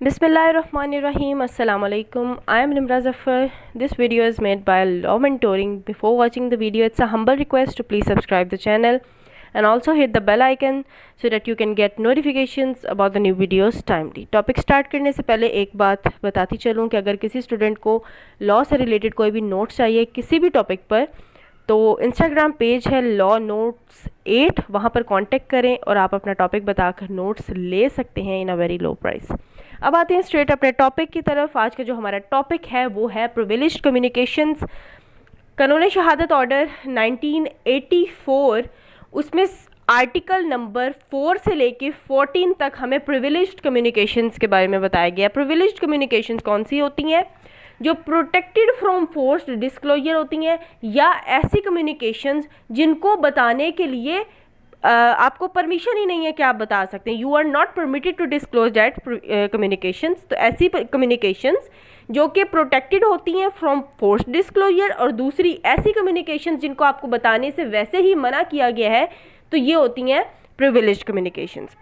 Bismillahirrahmanirrahim. Assalamu alaikum. I am Nimra Zafar. This video is made by Law Mentoring. Before watching the video, it's a humble request to please subscribe the channel and also hit the bell icon so that you can get notifications about the new videos timely. Topic start करने से पहले एक बात बताती चलूँ कि अगर किसी स्टूडेंट को लॉ से रिलेटेड कोई भी नोट्स चाहिए किसी भी टॉपिक पर, तो इंस्टाग्राम पेज है लॉ नोट्स 8, वहाँ पर कांटेक्ट करें और आप अपना टॉपिक बताकर नोट्स ले सकते हैं इन अ वेरी लो प्राइस। अब आते हैं स्ट्रेट अपने टॉपिक की तरफ। आज का जो हमारा टॉपिक है वो है प्रिविलेज्ड कम्युनिकेशंस। कानून शहादत ऑर्डर 1984, उसमें आर्टिकल नंबर 4 से लेके 14 तक हमें प्रिविलेज्ड कम्युनिकेशंस के बारे में बताया गया। प्रिविलेज्ड कम्युनिकेशंस कौन सी होती हैं? जो प्रोटेक्टेड फ्रॉम फोर्स्ड डिस्क्लोजर होती हैं, या ऐसी कम्युनिकेशंस जिनको बताने के लिए आपको परमिशन ही नहीं है कि आप बता सकते हैं। You are not permitted to disclose that communications. तो ऐसी कम्युनिकेशंस जो कि प्रोटेक्टेड होती हैं फ्रॉम फोर्स्ड डिस्क्लोजर, और दूसरी ऐसी कम्युनिकेशंस जिनको आपको बताने से वैसे ही मना किया गया है, तो ये होती हैं प्रिविलेज्ड कम्युनिकेशंस।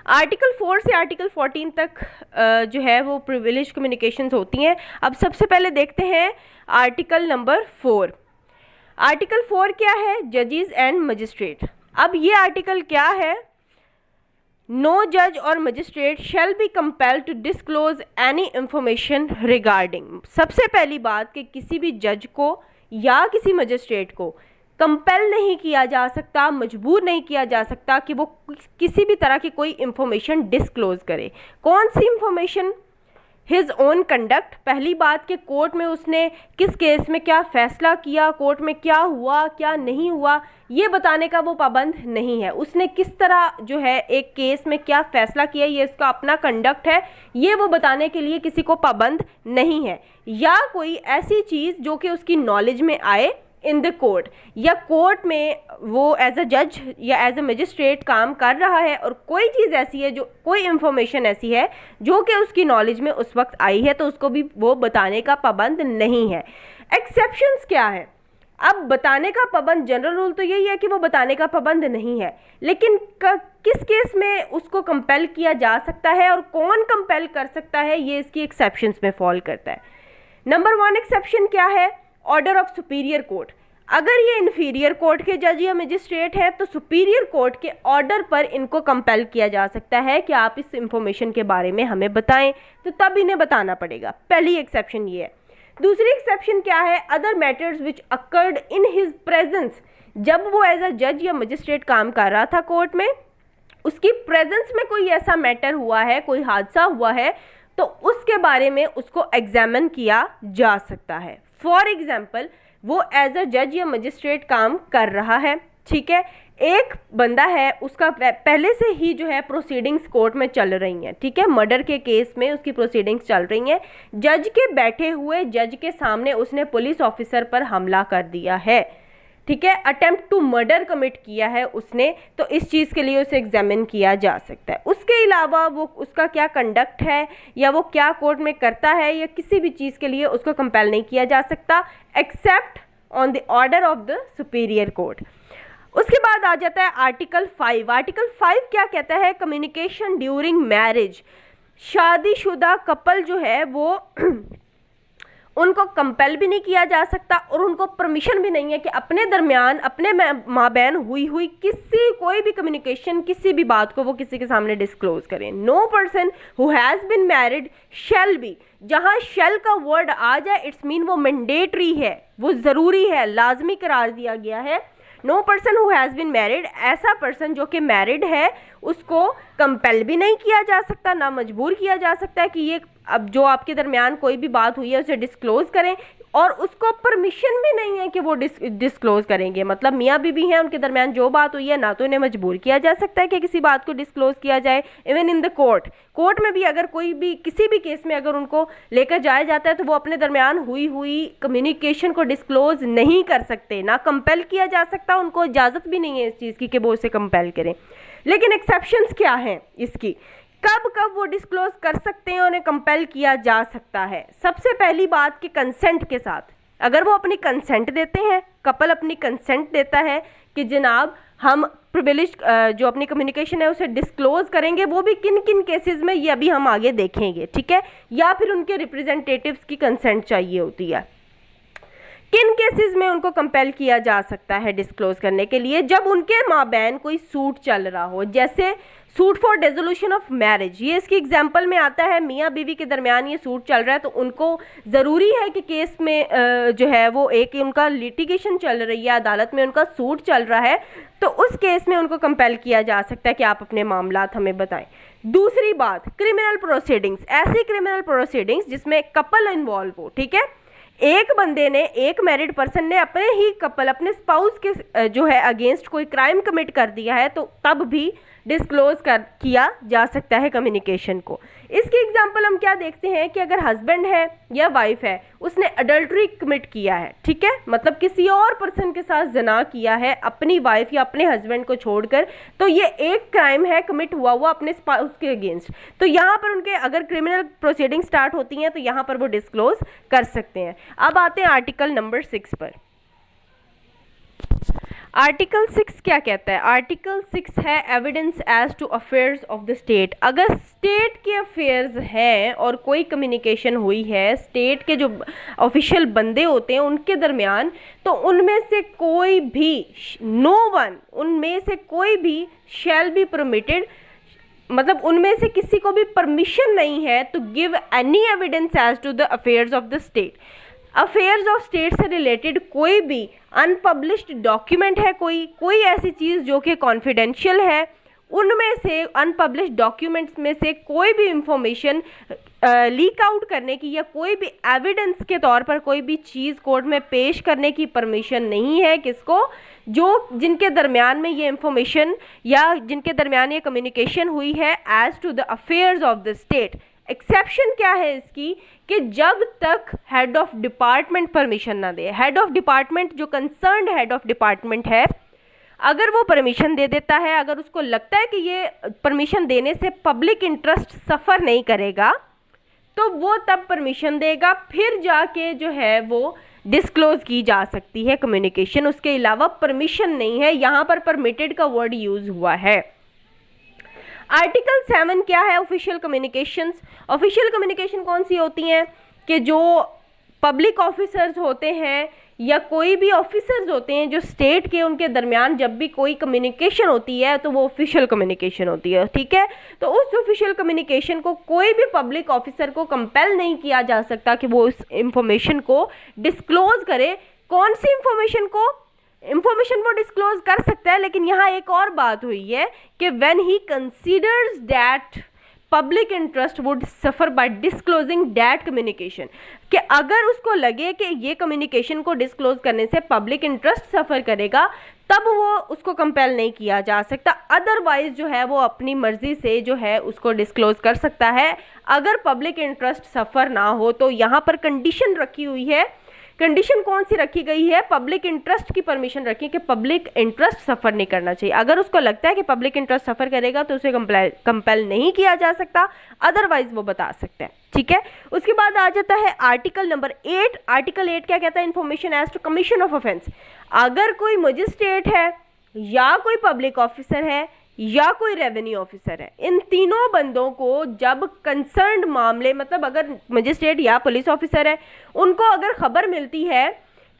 आर्टिकल 4 से आर्टिकल 14 तक जो है वो प्रिविलेज कम्युनिकेशंस होती हैं। अब सबसे पहले देखते हैं आर्टिकल नंबर 4। आर्टिकल 4 क्या है? जजेस एंड मजिस्ट्रेट। अब ये आर्टिकल क्या है? नो जज और magistrate shall be compelled to disclose any information regarding. सबसे पहली बात कि किसी भी जज को या किसी मजिस्ट्रेट को कंपेल नहीं किया जा सकता, मजबूर नहीं किया जा सकता कि वो किसी भी तरह की कोई इंफॉर्मेशन डिस्क्लोज करे। कौन सी इंफॉर्मेशन? His own conduct. पहली बात कि कोर्ट में उसने किस केस में क्या फैसला किया, कोर्ट में क्या हुआ क्या नहीं हुआ, ये बताने का वो पाबंद नहीं है। उसने किस तरह जो है एक केस में क्या फैसला किया, ये इसका अपना कंडक्ट है, ये वो बताने के लिए किसी को पाबंद नहीं है। या कोई ऐसी चीज़ जो कि उसकी नॉलेज में आए इन द कोर्ट, या कोर्ट में वो एज अ जज या एज अ मजिस्ट्रेट काम कर रहा है और कोई चीज़ ऐसी है, जो कोई इंफॉर्मेशन ऐसी है जो कि उसकी नॉलेज में उस वक्त आई है, तो उसको भी वो बताने का पाबंद नहीं है। एक्सेप्शंस क्या है? अब बताने का पाबंद, जनरल रूल तो यही है कि वो बताने का पाबंद नहीं है, लेकिन किस केस में उसको कंपेल किया जा सकता है और कौन कंपेल कर सकता है, ये इसकी एक्सेप्शंस में फॉल करता है। नंबर 1 एक्सेप्शन क्या है? Order of superior court. अगर ये इन्फीरियर कोर्ट के जज या मजिस्ट्रेट है, तो सुपीरियर कोर्ट के ऑर्डर पर इनको कंपेल किया जा सकता है कि आप इस इंफॉर्मेशन के बारे में हमें बताएं, तो तब इन्हें बताना पड़ेगा। पहली एक्सेप्शन ये है। दूसरी एक्सेप्शन क्या है? Other matters which occurred in his presence. जब वो एज अ जज या मजिस्ट्रेट काम कर रहा था कोर्ट में, उसकी प्रेजेंस में कोई ऐसा मैटर हुआ है, कोई हादसा हुआ है, तो उसके बारे में उसको एग्जामिन किया जा सकता है। फॉर एग्जाम्पल, वो एज अ जज या मजिस्ट्रेट काम कर रहा है, ठीक है, एक बंदा है, उसका पहले से ही जो है प्रोसीडिंग्स कोर्ट में चल रही हैं, ठीक है, मर्डर के केस में उसकी प्रोसीडिंग्स चल रही हैं। जज के बैठे हुए जज के सामने उसने पुलिस ऑफिसर पर हमला कर दिया है, ठीक है, अटेम्प्ट टू मर्डर कमिट किया है उसने, तो इस चीज़ के लिए उसे एग्जामिन किया जा सकता है। उसके अलावा वो उसका क्या कंडक्ट है या वो क्या कोर्ट में करता है, या किसी भी चीज़ के लिए उसको कंपेल नहीं किया जा सकता except on the order of the superior court. उसके बाद आ जाता है आर्टिकल 5। आर्टिकल 5 क्या कहता है? Communication during marriage. शादीशुदा कपल जो है वो उनको कंपेल भी नहीं किया जा सकता और उनको परमिशन भी नहीं है कि अपने दरमियान, अपने माँ बहन हुई कोई भी कम्युनिकेशन, किसी भी बात को वो किसी के सामने डिस्क्लोज करें। No person who has been married shall be. जहाँ शैल का वर्ड आ जाए, इट्स मीन वो मैंडेटरी है, वो ज़रूरी है, लाजमी करार दिया गया है। No person who has been married, ऐसा पर्सन जो कि मैरिड है, उसको कंपेल भी नहीं किया जा सकता, ना मजबूर किया जा सकता है कि ये अब जो आपके दरमियान कोई भी बात हुई है उसे डिस्क्लोज करें, और उसको परमिशन भी नहीं है कि वो डिस्क्लोज करेंगे। मतलब मियाँ बीवी हैं, उनके दरमियान जो बात हुई है, ना तो इन्हें मजबूर किया जा सकता है कि किसी बात को डिस्क्लोज किया जाए। इवन इन द कोर्ट में भी अगर कोई भी किसी भी केस में अगर उनको लेकर जाया जाता है, तो वो अपने दरमियान हुई कम्युनिकेशन को डिस्क्लोज नहीं कर सकते, ना कंपेल किया जा सकता, उनको इजाज़त भी नहीं है इस चीज़ की कि वो उसे कंपेल करें। लेकिन एक्सेप्शंस क्या हैं इसकी? कब कब वो डिस्क्लोज कर सकते हैं, उन्हें कंपेल किया जा सकता है? सबसे पहली बात कि कंसेंट के साथ, अगर वो अपनी कंसेंट देते हैं, कपल अपनी कंसेंट देता है कि जनाब हम प्रिविलेज जो अपनी कम्युनिकेशन है उसे डिस्क्लोज करेंगे, वो भी किन किन केसेस में, ये अभी हम आगे देखेंगे, ठीक है। या फिर उनके रिप्रेजेंटेटिव्स की कंसेंट चाहिए होती है। किन केसेस में उनको कंपेल किया जा सकता है डिस्क्लोज करने के लिए? जब उनके माबैन कोई सूट चल रहा हो, जैसे suit for dissolution of marriage, ये इसकी एग्जांपल में आता है। मियाँ बीवी के दरमियान ये सूट चल रहा है, तो उनको ज़रूरी है कि केस में जो है वो एक उनका लिटिगेशन चल रही है, अदालत में उनका सूट चल रहा है, तो उस केस में उनको कंपेल किया जा सकता है कि आप अपने मामलात हमें बताएं। दूसरी बात, क्रिमिनल प्रोसीडिंग्स, ऐसी क्रिमिनल प्रोसीडिंग्स जिसमें कपल इन्वॉल्व हो, ठीक है। एक बंदे ने, एक मैरिड पर्सन ने अपने ही कपल, अपने स्पाउस के जो है अगेंस्ट कोई क्राइम कमिट कर दिया है, तो तब भी डिस्क्लोज किया जा सकता है कम्युनिकेशन को। इसकी एग्जांपल हम क्या देखते हैं कि अगर हस्बैंड है या वाइफ है, उसने अडल्ट्री कमिट किया है, ठीक है, मतलब किसी और पर्सन के साथ जना किया है अपनी वाइफ या अपने हस्बैंड को छोड़कर, तो ये एक क्राइम है कमिट हुआ अपने स्पाउस के अगेंस्ट। तो यहाँ पर उनके अगर क्रिमिनल प्रोसीडिंग स्टार्ट होती हैं तो यहाँ पर वो डिस्क्लोज कर सकते हैं। अब आते हैं आर्टिकल नंबर 6 पर। आर्टिकल 6 क्या कहता है? आर्टिकल 6 है evidence as to affairs of the state. अगर स्टेट के अफेयर्स हैं और कोई कम्युनिकेशन हुई है स्टेट के जो ऑफिशियल बंदे होते हैं उनके दरमियान, तो उनमें से कोई भी, नो वन, उनमें से कोई भी शैल बी परमिटेड, मतलब उनमें से किसी को भी परमिशन नहीं है to give any evidence as to the affairs of the state. Affairs of state से रिलेटेड कोई भी अनपब्लिश्ड डॉक्यूमेंट है, कोई ऐसी चीज़ जो कि कॉन्फिडेंशियल है, उनमें से अनपब्लिश्ड डॉक्यूमेंट्स में से कोई भी इंफॉर्मेशन लीक आउट करने की या कोई भी एविडेंस के तौर पर कोई भी चीज़ कोर्ट में पेश करने की परमिशन नहीं है किसको? जो जिनके दरमियान में ये इंफॉर्मेशन या जिनके दरमियान ये कम्युनिकेशन हुई है as to the affairs of the state. Exception क्या है इसकी? कि जब तक हेड ऑफ डिपार्टमेंट परमिशन ना दे। हेड ऑफ डिपार्टमेंट, जो कंसर्न्ड हेड ऑफ डिपार्टमेंट है, अगर वो परमिशन दे देता है, अगर उसको लगता है कि ये परमिशन देने से पब्लिक इंटरेस्ट सफ़र नहीं करेगा, तो वो तब परमिशन देगा, फिर जाके जो है वो डिस्क्लोज की जा सकती है कम्युनिकेशन। उसके अलावा परमिशन नहीं है। यहाँ पर परमिटेड का वर्ड यूज हुआ है। आर्टिकल 7 क्या है? Official communications. ऑफिशियल कम्युनिकेशन कौन सी होती हैं? कि जो पब्लिक ऑफिसर्स होते हैं या कोई भी ऑफिसर्स होते हैं जो स्टेट के, उनके दरमियान जब भी कोई कम्युनिकेशन होती है तो वो ऑफिशियल कम्युनिकेशन होती है, ठीक है। तो उस ऑफिशियल कम्युनिकेशन को कोई भी पब्लिक ऑफिसर को कंपेल नहीं किया जा सकता कि वो उस इंफॉर्मेशन को डिस्क्लोज करे। कौन सी इंफॉर्मेशन को? इंफॉर्मेशन वो डिस्क्लोज कर सकता है, लेकिन यहाँ एक और बात हुई है कि when he considers that public interest would suffer by disclosing that communication, कि अगर उसको लगे कि ये कम्युनिकेशन को डिस्क्लोज करने से पब्लिक इंटरेस्ट सफ़र करेगा, तब वो उसको कंपेल नहीं किया जा सकता। अदरवाइज जो है वो अपनी मर्जी से जो है उसको डिस्क्लोज कर सकता है अगर पब्लिक इंटरेस्ट सफ़र ना हो। तो यहाँ पर कंडीशन रखी हुई है। कंडीशन कौन सी रखी गई है? पब्लिक इंटरेस्ट की परमिशन रखी कि पब्लिक इंटरेस्ट सफ़र नहीं करना चाहिए। अगर उसको लगता है कि पब्लिक इंटरेस्ट सफ़र करेगा तो उसे कंपेल नहीं किया जा सकता, अदरवाइज वो बता सकते हैं, ठीक है। उसके बाद आ जाता है आर्टिकल नंबर 8। आर्टिकल 8 क्या कहता है? Information as to commission of offence. अगर कोई मजिस्ट्रेट है या कोई पब्लिक ऑफिसर है या कोई रेवेन्यू ऑफिसर है, इन तीनों बंदों को जब कंसर्न्ड मामले, मतलब अगर मजिस्ट्रेट या पुलिस ऑफिसर है, उनको अगर खबर मिलती है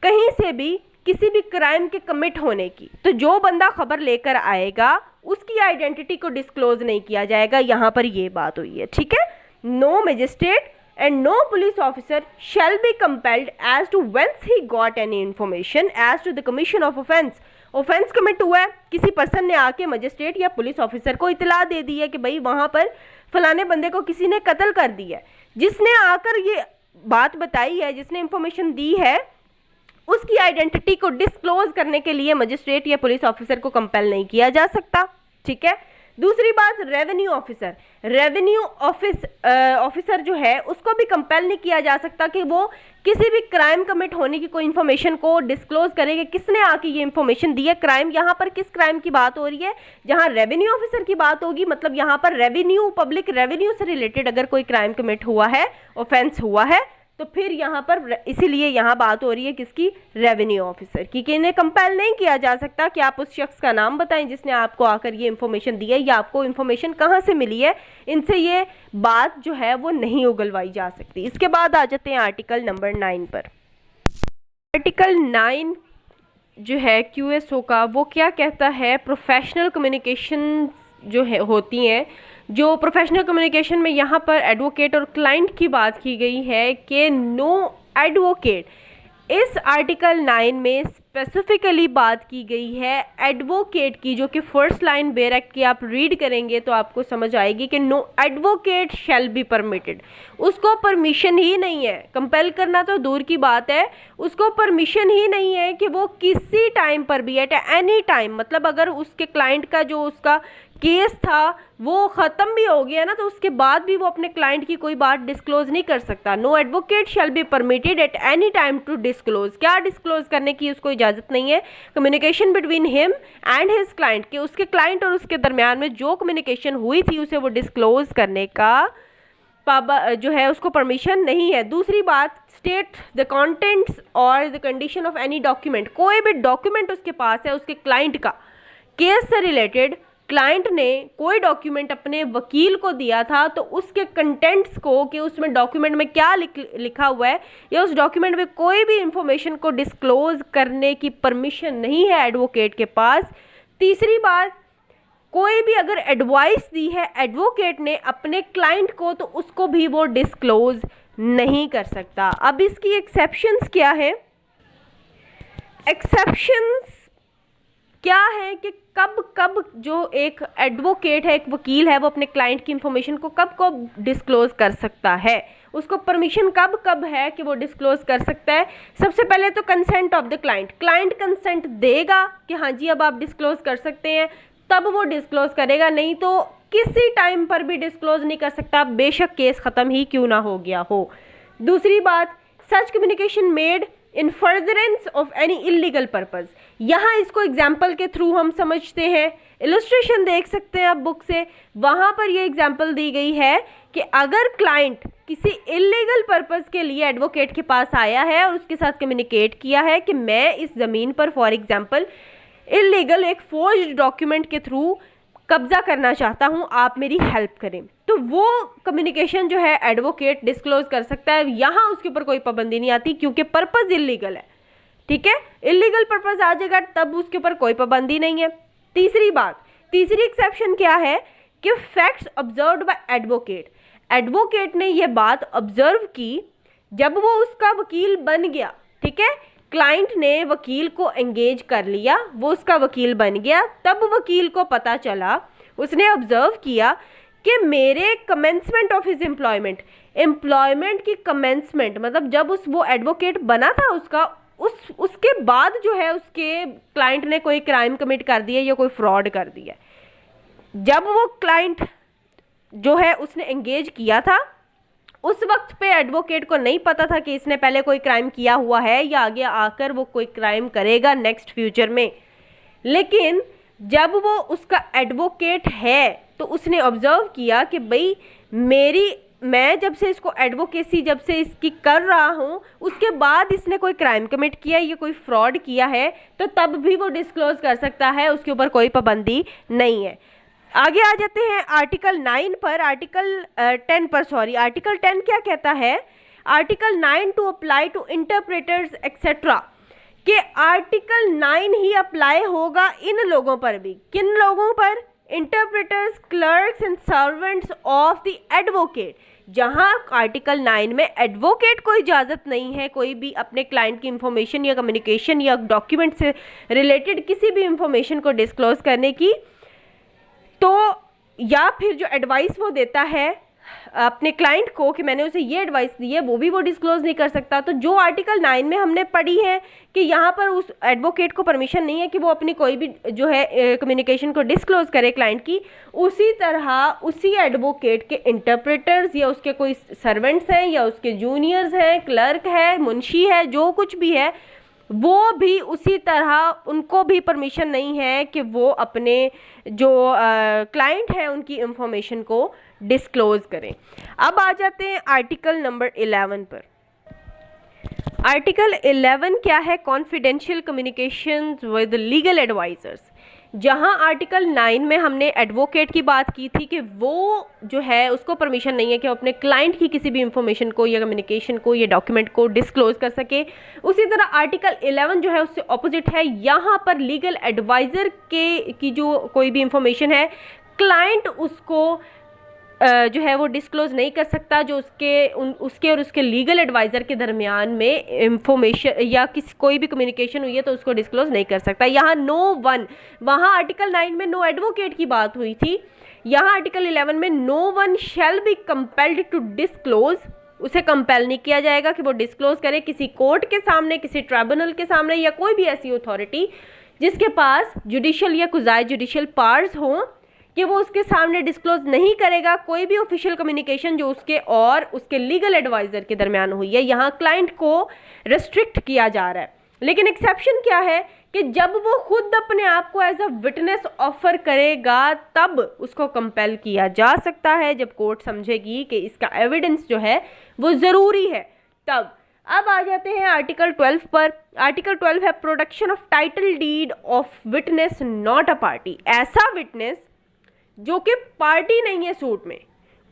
कहीं से भी किसी भी क्राइम के कमिट होने की, तो जो बंदा खबर लेकर आएगा उसकी आइडेंटिटी को डिस्क्लोज नहीं किया जाएगा। यहाँ पर ये बात हुई है, ठीक है। No magistrate and no police officer shall be compelled as to whence he got any information as to the commission of offence। Offence commit हुआ है, किसी पर्सन ने आके मजिस्ट्रेट या पुलिस ऑफिसर को इतला दे दी है कि भाई वहाँ पर फलाने बंदे को किसी ने कत्ल कर दिया है, जिसने आकर ये बात बताई है, जिसने इंफॉर्मेशन दी है, उसकी आइडेंटिटी को डिस्क्लोज करने के लिए मजिस्ट्रेट या पुलिस ऑफिसर को कंपेल नहीं किया जा सकता, ठीक है। दूसरी बात, रेवेन्यू ऑफिसर। रेवेन्यू ऑफिसर जो है उसको भी कंपेल नहीं किया जा सकता कि वो किसी भी क्राइम कमिट होने की कोई इन्फॉर्मेशन को डिस्क्लोज करेगा। किसने आके ये इन्फॉर्मेशन दी है? क्राइम, यहाँ पर किस क्राइम की बात हो रही है? जहाँ रेवेन्यू ऑफिसर की बात होगी, मतलब यहाँ पर रेवेन्यू, पब्लिक रेवेन्यू से रिलेटेड अगर कोई क्राइम कमिट हुआ है, ऑफेंस हुआ है, तो फिर यहाँ पर इसीलिए यहाँ बात हो रही है किसकी, रेवेन्यू ऑफिसर की, कि इन्हें कंपेल नहीं किया जा सकता कि आप उस शख्स का नाम बताएं जिसने आपको आकर ये इन्फॉर्मेशन दी है या आपको इन्फॉर्मेशन कहाँ से मिली है, इनसे ये बात जो है वो नहीं उगलवाई जा सकती। इसके बाद आ जाते हैं आर्टिकल नंबर 9 पर। आर्टिकल 9 जो है QSO का, वो क्या कहता है, प्रोफेशनल कम्युनिकेशन जो है होती हैं, जो प्रोफेशनल कम्युनिकेशन में यहाँ पर एडवोकेट और क्लाइंट की बात की गई है कि नो एडवोकेट, इस आर्टिकल 9 में स्पेसिफिकली बात की गई है एडवोकेट की, जो कि फर्स्ट लाइन बेयर एक्ट की आप रीड करेंगे तो आपको समझ आएगी कि no advocate shall be permitted, उसको परमिशन ही नहीं है, कंपेल करना तो दूर की बात है, उसको परमिशन ही नहीं है कि वो किसी टाइम पर भी, एट एनी टाइम, मतलब अगर उसके क्लाइंट का जो उसका केस था वो ख़त्म भी हो गया ना, तो उसके बाद भी वो अपने क्लाइंट की कोई बात डिस्क्लोज नहीं कर सकता। No advocate shall be permitted at any time to disclose, क्या डिस्क्लोज करने की उसको इजाज़त नहीं है, communication between him and his client, कि उसके क्लाइंट और उसके दरमियान में जो कम्युनिकेशन हुई थी उसे वो डिस्क्लोज करने का जो है उसको परमिशन नहीं है। दूसरी बात, स्टेट द कंटेंट्स और the condition of any document, कोई भी डॉक्यूमेंट उसके पास है उसके क्लाइंट का, केस से रिलेटेड क्लाइंट ने कोई डॉक्यूमेंट अपने वकील को दिया था, तो उसके कंटेंट्स को, कि उसमें डॉक्यूमेंट में क्या लिखा हुआ है या उस डॉक्यूमेंट में कोई भी इंफॉर्मेशन को डिस्क्लोज करने की परमिशन नहीं है एडवोकेट के पास। तीसरी बात, कोई भी अगर एडवाइस दी है एडवोकेट ने अपने क्लाइंट को तो उसको भी वो डिस्क्लोज नहीं कर सकता। अब इसकी एक्सेप्शंस क्या है, एक्सेप्शंस क्या है कि कब कब जो एक एडवोकेट है, एक वकील है, वो अपने क्लाइंट की इंफॉर्मेशन को कब कब डिस्क्लोज कर सकता है, उसको परमिशन कब कब है कि वो डिस्क्लोज कर सकता है। सबसे पहले तो consent of the client, client consent देगा कि हाँ जी अब आप डिस्क्लोज कर सकते हैं, तब वो डिस्क्लोज करेगा, नहीं तो किसी टाइम पर भी डिस्क्लोज नहीं कर सकता, बेशक केस ख़त्म ही क्यों ना हो गया हो। दूसरी बात, such communication made in furtherance of any illegal purpose, यहाँ इसको एग्जाम्पल के थ्रू हम समझते हैं, इलस्ट्रेशन देख सकते हैं आप बुक से, वहाँ पर ये एग्जाम्पल दी गई है कि अगर क्लाइंट किसी इलीगल पर्पज़ के लिए एडवोकेट के पास आया है और उसके साथ कम्युनिकेट किया है कि मैं इस ज़मीन पर फॉर एग्जाम्पल इलीगल एक फोर्ज्ड डॉक्यूमेंट के थ्रू कब्जा करना चाहता हूं, आप मेरी हेल्प करें, तो वो कम्युनिकेशन जो है एडवोकेट डिस्क्लोज कर सकता है। यहाँ उसके ऊपर कोई पाबंदी नहीं आती क्योंकि पर्पस इलीगल है, ठीक है, इलीगल पर्पस आ जाएगा तब उसके ऊपर कोई पाबंदी नहीं है। तीसरी बात, तीसरी एक्सेप्शन क्या है कि facts observed bye advocate, advocate ने ये बात ऑब्जर्व की जब वो उसका वकील बन गया, ठीक है, क्लाइंट ने वकील को एंगेज कर लिया, वो उसका वकील बन गया, तब वकील को पता चला, उसने ऑब्जर्व किया कि मेरे कमेंसमेंट ऑफ हिज एम्प्लॉयमेंट की कमेंसमेंट, मतलब जब वो एडवोकेट बना था उसका, उसके बाद जो है उसके क्लाइंट ने कोई क्राइम कमिट कर दिया या कोई फ्रॉड कर दिया, जब वो क्लाइंट जो है उसने एंगेज किया था उस वक्त पे एडवोकेट को नहीं पता था कि इसने पहले कोई क्राइम किया हुआ है या आगे आकर वो कोई क्राइम करेगा नेक्स्ट फ्यूचर में, लेकिन जब वो उसका एडवोकेट है तो उसने ऑब्जर्व किया कि भाई मैं जब से इसको एडवोकेसी जब से इसकी कर रहा हूँ उसके बाद इसने कोई क्राइम कमिट किया या कोई फ्रॉड किया है, तो तब भी वो डिस्क्लोज कर सकता है, उसके ऊपर कोई पाबंदी नहीं है। आगे आ जाते हैं आर्टिकल 9 पर, आर्टिकल 10 पर, सॉरी, आर्टिकल 10 क्या कहता है, article 9 to apply to interpreters etcetera, कि आर्टिकल 9 ही अप्लाई होगा इन लोगों पर भी, किन लोगों पर, interpreters, clerks and servants of the advocate, जहां आर्टिकल 9 में एडवोकेट को इजाज़त नहीं है कोई भी अपने क्लाइंट की इंफॉर्मेशन या कम्युनिकेशन या डॉक्यूमेंट से रिलेटेड किसी भी इंफॉर्मेशन को डिस्क्लोज करने की, तो या फिर जो एडवाइस वो देता है अपने क्लाइंट को कि मैंने उसे ये एडवाइस दी है, वो भी वो डिस्क्लोज नहीं कर सकता। तो जो आर्टिकल 9 में हमने पढ़ी है कि यहाँ पर उस एडवोकेट को परमिशन नहीं है कि वो अपनी कोई भी जो है कम्युनिकेशन को डिस्क्लोज करे क्लाइंट की, उसी तरह उसी एडवोकेट के इंटरप्रेटर्स या उसके कोई सर्वेंट्स हैं या उसके जूनियर्स हैं, क्लर्क है, मुंशी है, जो कुछ भी है, वो भी उसी तरह उनको भी परमिशन नहीं है कि वो अपने जो क्लाइंट है उनकी इंफॉर्मेशन को डिस्क्लोज करें। अब आ जाते हैं आर्टिकल नंबर 11 पर। आर्टिकल 11 क्या है? Confidential communication with legal advisers. जहां आर्टिकल 9 में हमने एडवोकेट की बात की थी कि वो जो है उसको परमिशन नहीं है कि वो अपने क्लाइंट की किसी भी इंफॉर्मेशन को या कम्युनिकेशन को या डॉक्यूमेंट को डिस्क्लोज कर सके, उसी तरह आर्टिकल 11 जो है उससे ऑपोजिट है। यहाँ पर लीगल एडवाइज़र की जो कोई भी इंफॉर्मेशन है, क्लाइंट उसको जो है वो डिस्क्लोज नहीं कर सकता। जो उसके और उसके लीगल एडवाइज़र के दरमियान में इंफॉर्मेशन या कोई भी कम्युनिकेशन हुई है तो उसको डिस्क्लोज नहीं कर सकता। यहाँ नो वन, वहाँ आर्टिकल 9 में नो एडवोकेट की बात हुई थी, यहाँ आर्टिकल 11 में no one shall be compelled to disclose, उसे कंपेल नहीं किया जाएगा कि वो डिस्क्लोज करे किसी कोर्ट के सामने, किसी ट्राइब्यूनल के सामने या कोई भी ऐसी अथॉरिटी जिसके पास जुडिशियल या क्वाज़ी जुडिशियल पावर्स हों, कि वो उसके सामने डिस्क्लोज नहीं करेगा कोई भी ऑफिशियल कम्युनिकेशन जो उसके और उसके लीगल एडवाइज़र के दरमियान हुई है। यहाँ क्लाइंट को रेस्ट्रिक्ट किया जा रहा है। लेकिन एक्सेप्शन क्या है कि जब वो खुद अपने आप को एज अ विटनेस ऑफर करेगा तब उसको कंपेल किया जा सकता है, जब कोर्ट समझेगी कि इसका एविडेंस जो है वो ज़रूरी है तब। अब आ जाते हैं आर्टिकल 12 पर। आर्टिकल 12 है production of title deed of witness not a party. ऐसा विटनेस जो कि पार्टी नहीं है सूट में,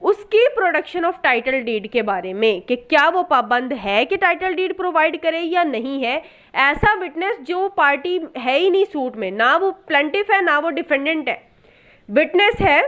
उसकी प्रोडक्शन ऑफ टाइटल डीड के बारे में कि क्या वो पाबंद है कि टाइटल डीड प्रोवाइड करे या नहीं है। ऐसा विटनेस जो पार्टी है ही नहीं सूट में, ना वो प्लेंटिफ है ना वो डिफेंडेंट है, विटनेस है।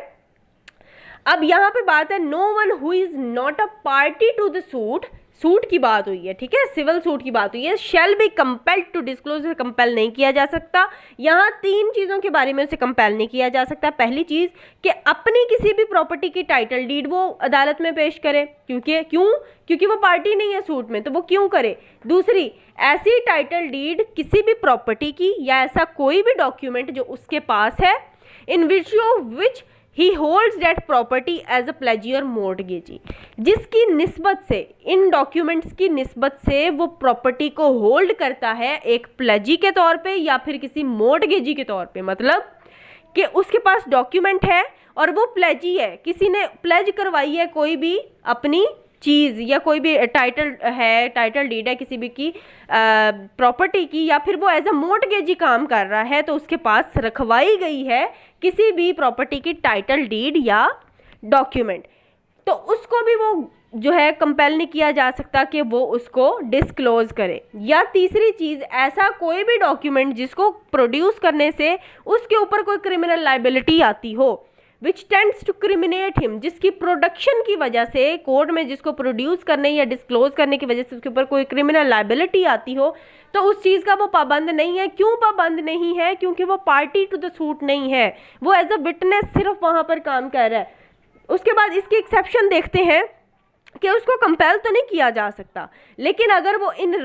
अब यहाँ पे बात है no one who is not a party to the suit, suit की बात हुई है, ठीक है, सिविल सूट की बात हुई है। Shall be compelled to disclose, compel नहीं किया जा सकता। यहाँ 3 चीज़ों के बारे में उसे कंपेल नहीं किया जा सकता। पहली चीज़ कि अपनी किसी भी प्रॉपर्टी की टाइटल डीड वो अदालत में पेश करे, क्योंकि वो पार्टी नहीं है सूट में, तो वो क्यों करे। दूसरी, ऐसी टाइटल डीड किसी भी प्रॉपर्टी की या ऐसा कोई भी डॉक्यूमेंट जो उसके पास है in which he holds that property as a pledger mortgagee, जिसकी निस्बत से, इन डॉक्यूमेंट्स की निस्बत से वो प्रॉपर्टी को होल्ड करता है एक प्लेजी के तौर पे या फिर किसी मोर्टगेजी के तौर पे। मतलब कि उसके पास डॉक्यूमेंट है और वो प्लेजी है, किसी ने प्लेज करवाई है कोई भी अपनी चीज़ या कोई भी टाइटल है, टाइटल डीड है किसी भी की प्रॉपर्टी की, या फिर वो एज अ मोर्टगेजी काम कर रहा है तो उसके पास रखवाई गई है किसी भी प्रॉपर्टी की टाइटल डीड या डॉक्यूमेंट, तो उसको भी वो जो है कंपेल नहीं किया जा सकता कि वो उसको डिस्क्लोज करे। या तीसरी चीज़, ऐसा कोई भी डॉक्यूमेंट जिसको प्रोड्यूस करने से उसके ऊपर कोई क्रिमिनल लाइबिलिटी आती हो, विच टेंड्स टू क्रिमिनेट हिम, जिसकी प्रोडक्शन की वजह से कोर्ट में जिसको प्रोड्यूस करने या डिस्क्लोज करने की वजह से उसके ऊपर कोई क्रिमिनल लाइबिलिटी आती हो, तो उस चीज़ का वो पाबंद नहीं है। क्यों पाबंद नहीं है? क्योंकि वो पार्टी टू द सूट नहीं है, वो एज अ विटनेस सिर्फ वहाँ पर काम कर रहा है। उसके बाद इसकी एक्सेप्शन देखते हैं कि उसको कंपेल तो नहीं किया जा सकता, लेकिन अगर वो इन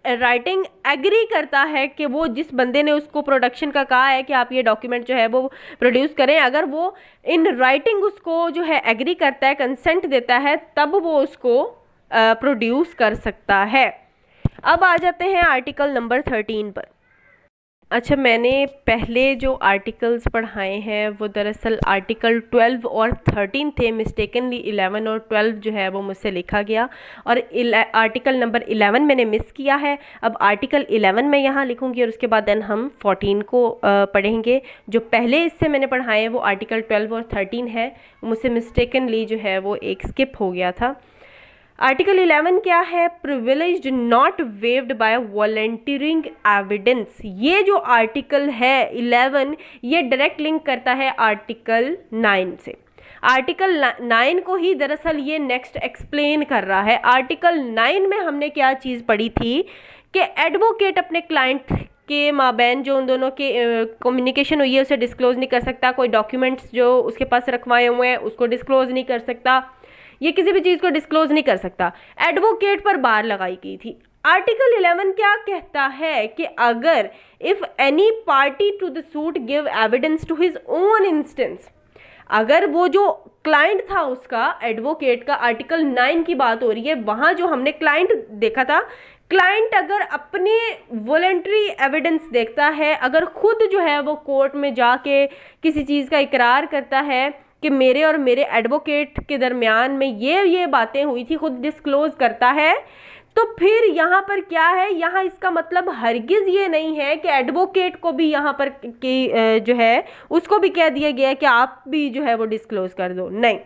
राइटिंग एग्री करता है कि वो जिस बंदे ने उसको प्रोडक्शन का कहा है कि आप ये डॉक्यूमेंट जो है वो प्रोड्यूस करें, अगर वो इन राइटिंग उसको जो है एग्री करता है, कंसेंट देता है, तब वो उसको प्रोड्यूस कर सकता है। अब आ जाते हैं आर्टिकल नंबर 13 पर। अच्छा, मैंने पहले जो आर्टिकल्स पढ़ाए हैं वो दरअसल आर्टिकल 12 और 13 थे, मिस्टेकनली 11 और 12 जो है वो मुझसे लिखा गया और आर्टिकल नंबर 11 मैंने मिस किया है। अब आर्टिकल 11 मैं यहाँ लिखूँगी और उसके बाद देन हम 14 को पढ़ेंगे। जो पहले इससे मैंने पढ़ाए हैं वो आर्टिकल 12 और 13 है, मुझसे मिस्टेकनली जो है वो एक स्किप हो गया था। आर्टिकल 11 क्या है? Privilege not waived by volunteering evidence. ये जो आर्टिकल है 11, ये डायरेक्ट लिंक करता है आर्टिकल 9 से। आर्टिकल 9 को ही दरअसल ये नेक्स्ट एक्सप्लेन कर रहा है। आर्टिकल 9 में हमने क्या चीज़ पढ़ी थी कि एडवोकेट अपने क्लाइंट के माबैन जो उन दोनों के कम्युनिकेशन हुई है उसे डिस्क्लोज नहीं कर सकता, कोई डॉक्यूमेंट्स जो उसके पास रखवाए हुए हैं उसको डिस्क्लोज नहीं कर सकता, ये किसी भी चीज़ को डिस्क्लोज नहीं कर सकता। एडवोकेट पर बार लगाई गई थी। आर्टिकल 11 क्या कहता है कि अगर if any party to the suit give evidence to his own instance, अगर वो जो क्लाइंट था उसका, एडवोकेट का, आर्टिकल 9 की बात हो रही है, वहाँ जो हमने क्लाइंट देखा था, क्लाइंट अगर अपने वॉलंटरी एविडेंस देखता है, अगर खुद जो है वो कोर्ट में जाके किसी चीज़ का इकरार करता है कि मेरे और मेरे एडवोकेट के दरमियान में ये बातें हुई थी, खुद डिस्क्लोज करता है, तो फिर यहाँ पर क्या है, यहाँ इसका मतलब हरगिज़ ये नहीं है कि एडवोकेट को भी यहाँ पर जो है उसको भी कह दिया गया है कि आप भी जो है वो डिस्क्लोज कर दो। नहीं,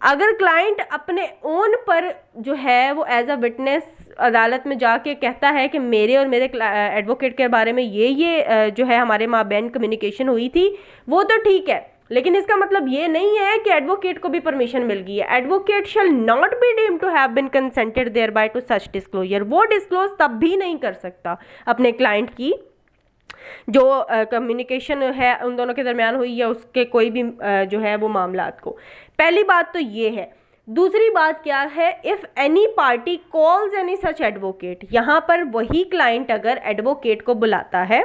अगर क्लाइंट अपने ओन पर जो है वो एज अ विटनेस अदालत में जाके कहता है कि मेरे और मेरे एडवोकेट के बारे में ये जो है हमारे माबैन कम्युनिकेशन हुई थी, वो तो ठीक है, लेकिन इसका मतलब ये नहीं है कि एडवोकेट को भी परमिशन मिल गई है। Advocate shall not be deemed to have been consented thereby to such disclosure. वो डिस्क्लोज तब भी नहीं कर सकता अपने क्लाइंट की जो कम्युनिकेशन है उन दोनों के दरमियान हुई है उसके कोई भी जो है वो मामलात को। पहली बात तो ये है। दूसरी बात क्या है, if any party calls any such advocate, यहाँ पर वही क्लाइंट अगर एडवोकेट को बुलाता है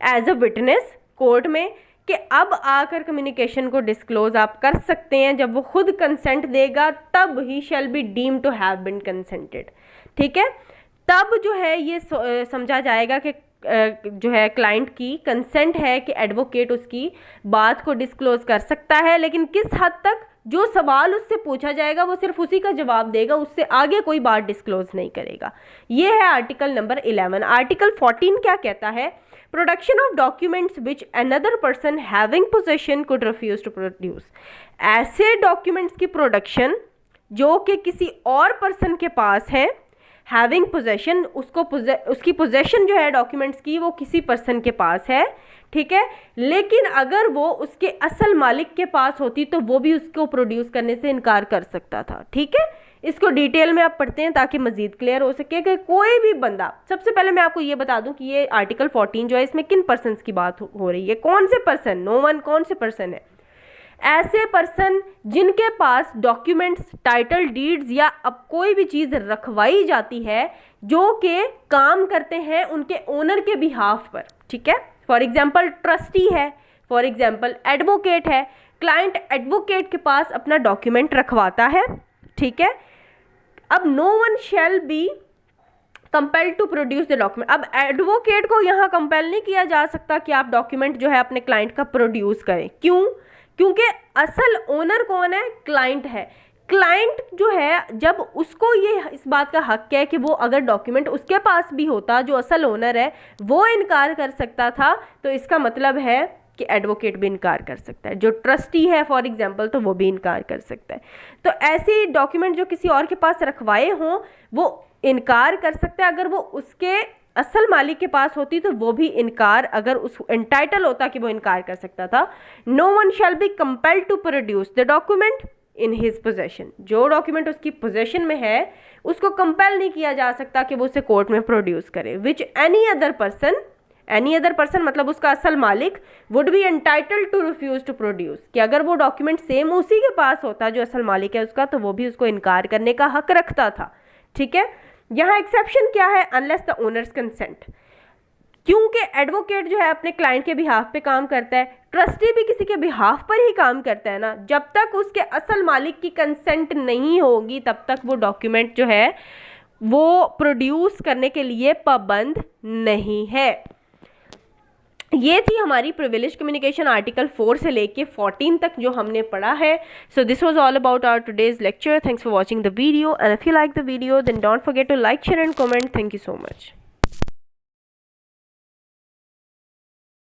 एज अ विटनेस कोर्ट में कि अब आकर कम्युनिकेशन को डिस्क्लोज आप कर सकते हैं, जब वो खुद कंसेंट देगा तब ही shall be deem to have been consented. ठीक है, तब जो है ये समझा जाएगा कि जो है क्लाइंट की कंसेंट है कि एडवोकेट उसकी बात को डिस्क्लोज कर सकता है, लेकिन किस हद तक, जो सवाल उससे पूछा जाएगा वो सिर्फ उसी का जवाब देगा, उससे आगे कोई बात डिस्क्लोज नहीं करेगा। ये है आर्टिकल नंबर 11। आर्टिकल 14 क्या कहता है, production of documents which another person having possession could refuse to produce. ऐसे डॉक्यूमेंट्स की प्रोडक्शन जो कि किसी और पर्सन के पास है, हैविंग पोजेशन, उसकी पोजेशन जो है डॉक्यूमेंट्स की वो किसी पर्सन के पास है, ठीक है, लेकिन अगर वो उसके असल मालिक के पास होती तो वो भी उसको प्रोड्यूस करने से इनकार कर सकता था। ठीक है, इसको डिटेल में आप पढ़ते हैं ताकि मजीद क्लियर हो सके कि कोई भी बंदा, सबसे पहले मैं आपको ये बता दूं कि ये आर्टिकल 14 जो है इसमें किन पर्सन की बात हो रही है, कौन से पर्सन, नो वन, कौन से पर्सन है, ऐसे पर्सन जिनके पास डॉक्यूमेंट्स, टाइटल डीड्स या अब कोई भी चीज़ रखवाई जाती है जो कि काम करते हैं उनके ओनर के बिहाफ पर। ठीक है, फॉर एग्जाम्पल ट्रस्टी है, फॉर एग्जाम्पल एडवोकेट है, क्लाइंट एडवोकेट के पास अपना डॉक्यूमेंट रखवाता है। ठीक है, अब no one shall be compel to produce the document. अब एडवोकेट को यहाँ कंपेल नहीं किया जा सकता कि आप डॉक्यूमेंट जो है अपने क्लाइंट का प्रोड्यूस करें। क्यों? क्योंकि असल ओनर कौन है, क्लाइंट है। क्लाइंट जो है जब उसको ये इस बात का हक है कि वो अगर डॉक्यूमेंट उसके पास भी होता, जो असल ओनर है वो इनकार कर सकता था, तो इसका मतलब है कि एडवोकेट भी इनकार कर सकता है, जो ट्रस्टी है फॉर एग्जांपल तो वो भी इनकार कर सकता है। तो ऐसे डॉक्यूमेंट जो किसी और के पास रखवाए हों वो इनकार कर सकता है। अगर वो उसके असल मालिक के पास होती तो वो भी इनकार, अगर उस एंटाइटल होता कि वो इनकार कर सकता था। No one shall be compelled to produce the document in his possession. जो डॉक्यूमेंट उसकी पोजेशन में है उसको कंपेल नहीं किया जा सकता कि वो उसे कोर्ट में प्रोड्यूस करे। विच एनी अदर पर्सन मतलब उसका असल मालिक would be entitled to refuse to produce, कि अगर वो डॉक्यूमेंट सेम उसी के पास होता जो असल मालिक है उसका, तो वो भी उसको इनकार करने का हक रखता था। ठीक है, यहाँ एक्सेप्शन क्या है, अनलेस द ओनर्स कंसेंट। क्योंकि एडवोकेट जो है अपने क्लाइंट के बिहाफ पे काम करता है, ट्रस्टी भी किसी के बिहाफ पर ही काम करता है ना, जब तक उसके असल मालिक की कंसेंट नहीं होगी तब तक वो डॉक्यूमेंट जो है वो प्रोड्यूस करने के लिए पाबंद नहीं है। ये थी हमारी प्रिविलेज कम्युनिकेशन आर्टिकल 4 से लेके 14 तक जो हमने पढ़ा है। So this was all about our today's lecture. Thanks for watching the video and if you like the video then don't forget to like, share and comment. Thank you so much.